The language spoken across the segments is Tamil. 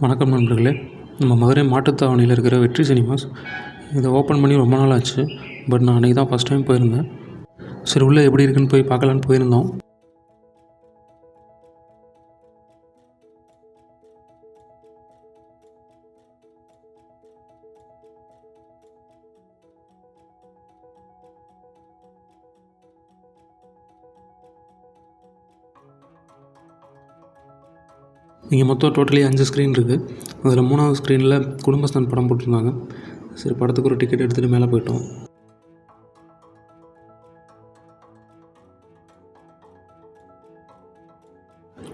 வணக்கம் நண்பர்களே. நம்ம மதுரை மாட்டுத்தாவணியில் இருக்கிற வெற்றி சினிமாஸ் இதை ஓப்பன் பண்ணி ரொம்ப நாள் ஆச்சு. பட் நான் அன்றைக்கி தான் ஃபஸ்ட் டைம் போயிருந்தேன். சரி உள்ளே எப்படி இருக்குன்னு போய் பார்க்கலான்னு போயிருந்தோம். இங்கே மொத்தம் டோட்டலி 5 ஸ்க்ரீன் இருக்குது. அதில் 3வது ஸ்க்ரீனில் குடும்பஸ்தான் படம் போட்டிருந்தாங்க. சரி படத்துக்கு ஒரு டிக்கெட் எடுத்துகிட்டு மேலே போயிட்டோம்.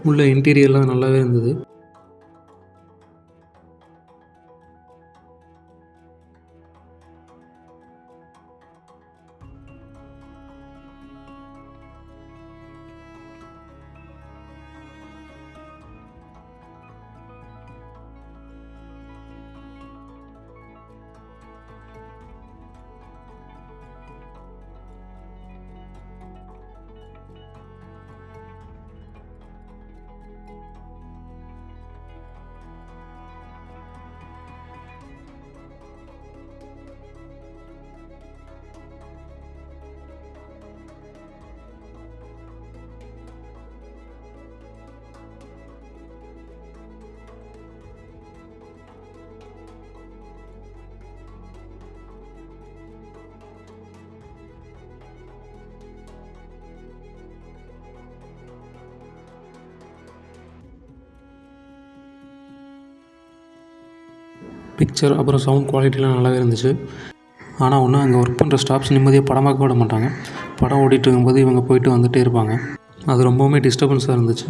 உள்ள இன்டீரியர்லாம் நல்லாவே இருந்தது. பிக்சர் அப்புறம் சவுண்ட் குவாலிட்டிலாம் நல்லாவே இருந்துச்சு. ஆனால் ஒன்று அங்கே ஒர்க் பண்ணுற ஸ்டாஃப்ஸ் நிம்மதியாக படம் பார்க்க விட மாட்டாங்க. படம் ஓடிட்டு இருக்கும்போது இவங்க போயிட்டு வந்துகிட்டே இருப்பாங்க. அது ரொம்பவுமே டிஸ்டர்பன்ஸாக இருந்துச்சு.